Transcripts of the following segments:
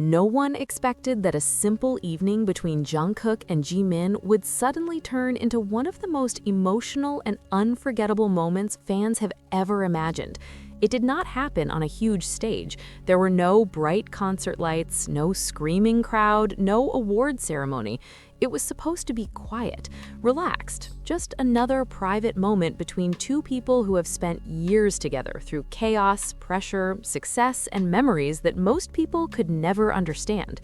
No one expected that a simple evening between Jungkook and Jimin would suddenly turn into one of the most emotional and unforgettable moments fans have ever imagined. It did not happen on a huge stage. There were no bright concert lights, no screaming crowd, no award ceremony. It was supposed to be quiet, relaxed, just another private moment between two people who have spent years together through chaos, pressure, success, and memories that most people could never understand.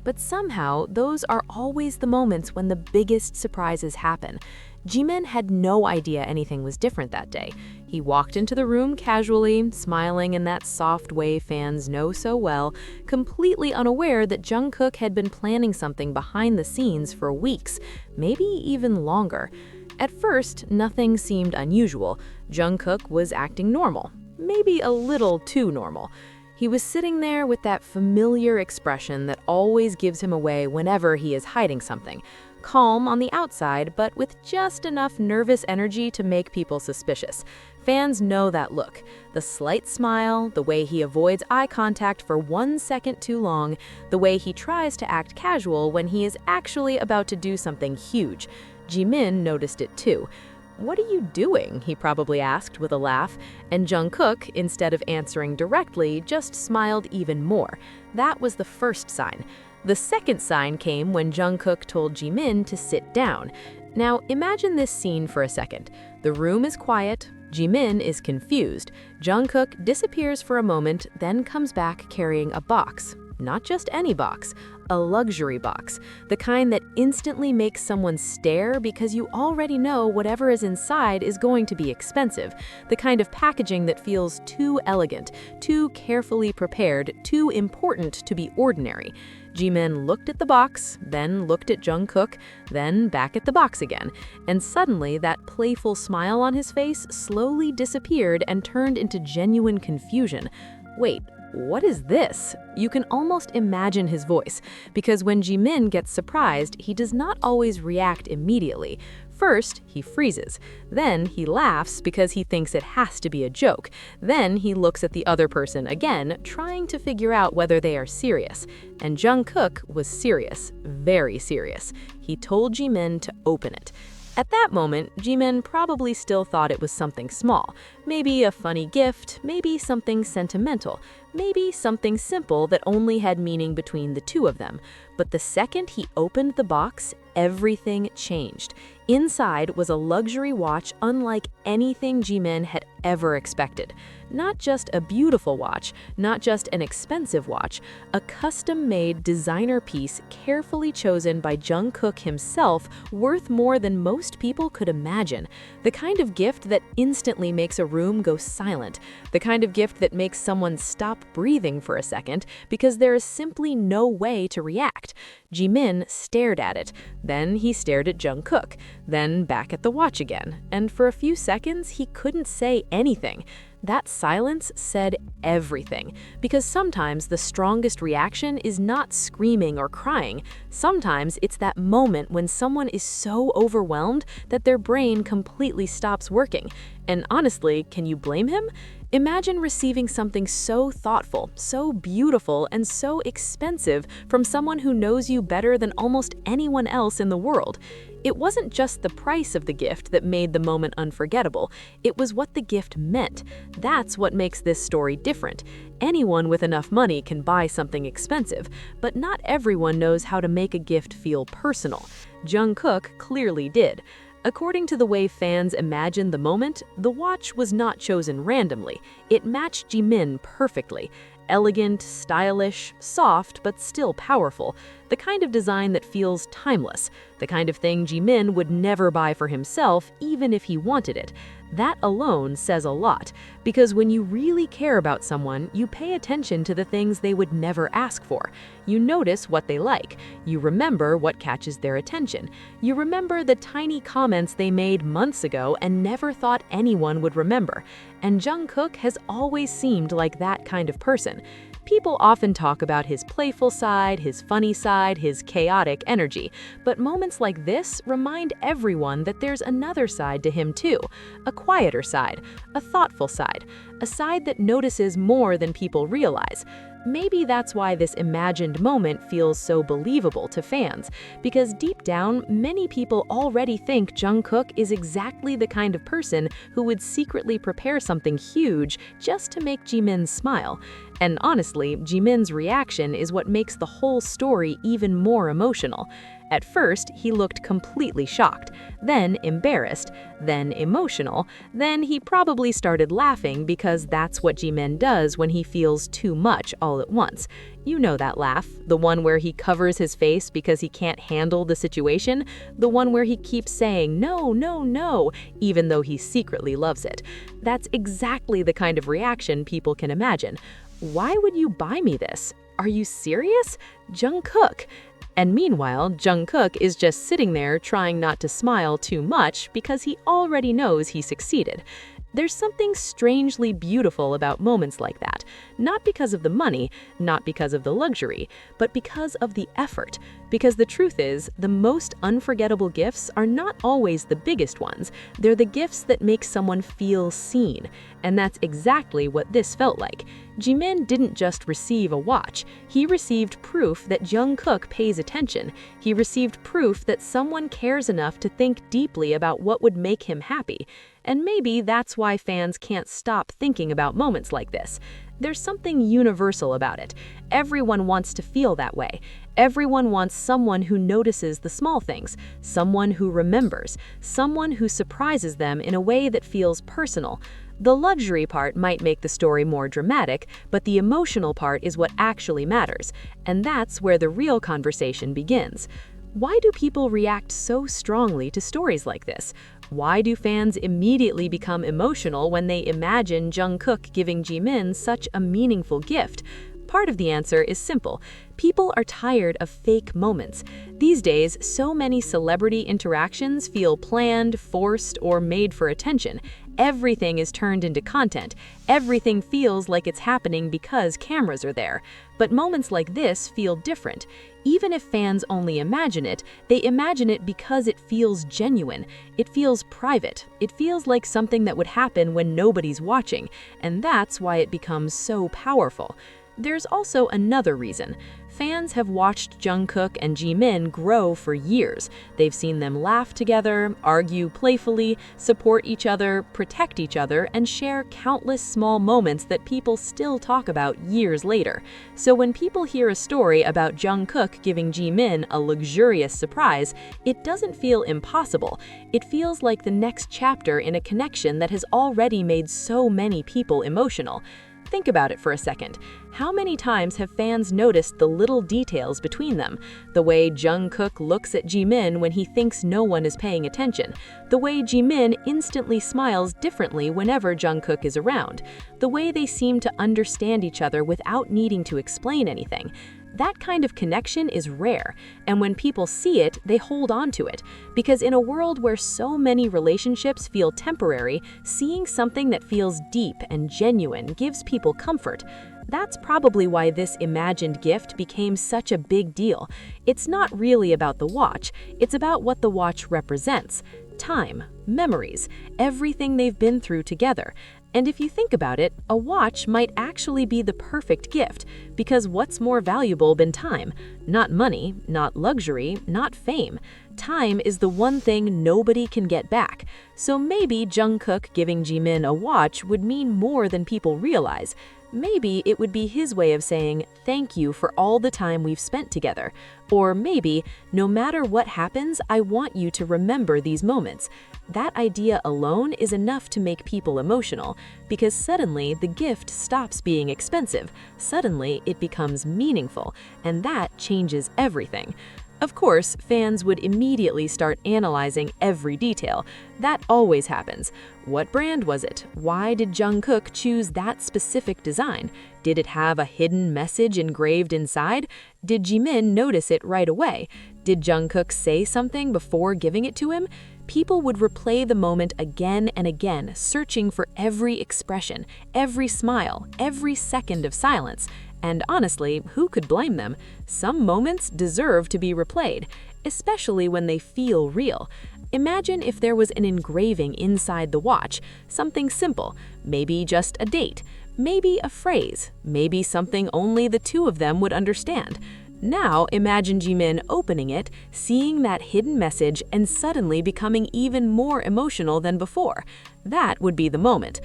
But somehow, those are always the moments when the biggest surprises happen. Jimin had no idea anything was different that day. He walked into the room casually, smiling in that soft way fans know so well, completely unaware that Jungkook had been planning something behind the scenes for weeks, maybe even longer. At first, nothing seemed unusual. Jungkook was acting normal, maybe a little too normal. He was sitting there with that familiar expression that always gives him away whenever he is hiding something. Calm on the outside, but with just enough nervous energy to make people suspicious. Fans know that look. The slight smile, the way he avoids eye contact for 1 second too long, the way he tries to act casual when he is actually about to do something huge. Jimin noticed it too. "What are you doing?" he probably asked with a laugh, and Jungkook, instead of answering directly, just smiled even more. That was the first sign. The second sign came when Jungkook told Jimin to sit down. Now, imagine this scene for a second. The room is quiet, Jimin is confused. Jungkook disappears for a moment, then comes back carrying a box. Not just any box, a luxury box, the kind that instantly makes someone stare because you already know whatever is inside is going to be expensive, the kind of packaging that feels too elegant, too carefully prepared, too important to be ordinary. Jimin looked at the box, then looked at Jungkook, then back at the box again, and suddenly that playful smile on his face slowly disappeared and turned into genuine confusion. Wait, what is this? You can almost imagine his voice, because when Jimin gets surprised, he does not always react immediately. First, he freezes. Then he laughs because he thinks it has to be a joke. Then he looks at the other person again, trying to figure out whether they are serious. And Jungkook was serious, very serious. He told Jimin to open it. At that moment, Jimin probably still thought it was something small. Maybe a funny gift, maybe something sentimental, maybe something simple that only had meaning between the two of them. But the second he opened the box, everything changed. Inside was a luxury watch unlike anything Jimin had ever expected. Not just a beautiful watch, not just an expensive watch, a custom-made designer piece carefully chosen by Jungkook himself, worth more than most people could imagine. The kind of gift that instantly makes a room go silent. The kind of gift that makes someone stop breathing for a second because there is simply no way to react. Jimin stared at it. Then he stared at Jungkook. Then back at the watch again. And for a few seconds, he couldn't say anything. That silence said everything, because sometimes the strongest reaction is not screaming or crying. Sometimes it's that moment when someone is so overwhelmed that their brain completely stops working. And honestly, can you blame him? Imagine receiving something so thoughtful, so beautiful, and so expensive from someone who knows you better than almost anyone else in the world. It wasn't just the price of the gift that made the moment unforgettable. It was what the gift meant. That's what makes this story different. Anyone with enough money can buy something expensive, but not everyone knows how to make a gift feel personal. Jungkook clearly did. According to the way fans imagined the moment, the watch was not chosen randomly. It matched Jimin perfectly. Elegant, stylish, soft, but still powerful. The kind of design that feels timeless. The kind of thing Jimin would never buy for himself, even if he wanted it. That alone says a lot, because when you really care about someone, you pay attention to the things they would never ask for. You notice what they like. You remember what catches their attention. You remember the tiny comments they made months ago and never thought anyone would remember. And Jungkook has always seemed like that kind of person. People often talk about his playful side, his funny side, his chaotic energy, but moments like this remind everyone that there's another side to him too, a quieter side, a thoughtful side, a side that notices more than people realize. Maybe that's why this imagined moment feels so believable to fans, because deep down, many people already think Jungkook is exactly the kind of person who would secretly prepare something huge just to make Jimin smile. And honestly, Jimin's reaction is what makes the whole story even more emotional. At first, he looked completely shocked, then embarrassed, then emotional, then he probably started laughing because that's what Jimin does when he feels too much all at once. You know that laugh, the one where he covers his face because he can't handle the situation, the one where he keeps saying no, no, no, even though he secretly loves it. That's exactly the kind of reaction people can imagine. Why would you buy me this? Are you serious? Jungkook. And meanwhile, Jungkook is just sitting there trying not to smile too much because he already knows he succeeded. There's something strangely beautiful about moments like that, not because of the money, not because of the luxury, but because of the effort. Because the truth is, the most unforgettable gifts are not always the biggest ones. They're the gifts that make someone feel seen. And that's exactly what this felt like. Jimin didn't just receive a watch. He received proof that Jungkook pays attention. He received proof that someone cares enough to think deeply about what would make him happy. And maybe that's why fans can't stop thinking about moments like this. There's something universal about it. Everyone wants to feel that way. Everyone wants someone who notices the small things, someone who remembers, someone who surprises them in a way that feels personal. The luxury part might make the story more dramatic, but the emotional part is what actually matters. And that's where the real conversation begins. Why do people react so strongly to stories like this? Why do fans immediately become emotional when they imagine Jungkook giving Jimin such a meaningful gift? Part of the answer is simple. People are tired of fake moments. These days, so many celebrity interactions feel planned, forced, or made for attention. Everything is turned into content. Everything feels like it's happening because cameras are there. But moments like this feel different. Even if fans only imagine it, they imagine it because it feels genuine. It feels private. It feels like something that would happen when nobody's watching. And that's why it becomes so powerful. There's also another reason. Fans have watched Jungkook and Jimin grow for years. They've seen them laugh together, argue playfully, support each other, protect each other, and share countless small moments that people still talk about years later. So when people hear a story about Jungkook giving Jimin a luxurious surprise, it doesn't feel impossible. It feels like the next chapter in a connection that has already made so many people emotional. Think about it for a second. How many times have fans noticed the little details between them? The way Jungkook looks at Jimin when he thinks no one is paying attention. The way Jimin instantly smiles differently whenever Jungkook is around. The way they seem to understand each other without needing to explain anything. That kind of connection is rare, and when people see it, they hold on to it. Because in a world where so many relationships feel temporary, seeing something that feels deep and genuine gives people comfort. That's probably why this imagined gift became such a big deal. It's not really about the watch, it's about what the watch represents. Time, memories, everything they've been through together. And if you think about it, a watch might actually be the perfect gift, because what's more valuable than time? Not money, not luxury, not fame. Time is the one thing nobody can get back. So maybe Jungkook giving Jimin a watch would mean more than people realize. Maybe it would be his way of saying, thank you for all the time we've spent together. Or maybe, no matter what happens, I want you to remember these moments. That idea alone is enough to make people emotional, because suddenly the gift stops being expensive. Suddenly it becomes meaningful, and that changes everything. Of course, fans would immediately start analyzing every detail. That always happens. What brand was it? Why did Jungkook choose that specific design? Did it have a hidden message engraved inside? Did Jimin notice it right away? Did Jungkook say something before giving it to him? People would replay the moment again and again, searching for every expression, every smile, every second of silence. And honestly, who could blame them? Some moments deserve to be replayed, especially when they feel real. Imagine if there was an engraving inside the watch, something simple, maybe just a date, maybe a phrase, maybe something only the two of them would understand. Now imagine Jimin opening it, seeing that hidden message, and suddenly becoming even more emotional than before. That would be the moment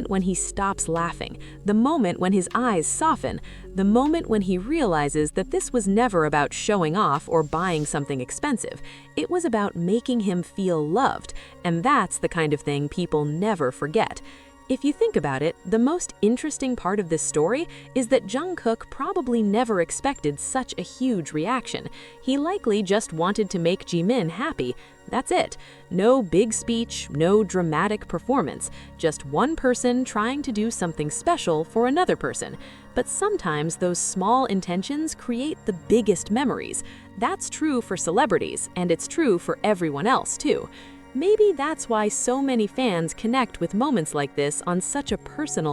when he stops laughing, the moment when his eyes soften, the moment when he realizes that this was never about showing off or buying something expensive. It was about making him feel loved, and that's the kind of thing people never forget. If you think about it, the most interesting part of this story is that Jungkook probably never expected such a huge reaction. He likely just wanted to make Jimin happy. That's it. No big speech, no dramatic performance, just one person trying to do something special for another person. But sometimes those small intentions create the biggest memories. That's true for celebrities, and it's true for everyone else too. Maybe that's why so many fans connect with moments like this on such a personal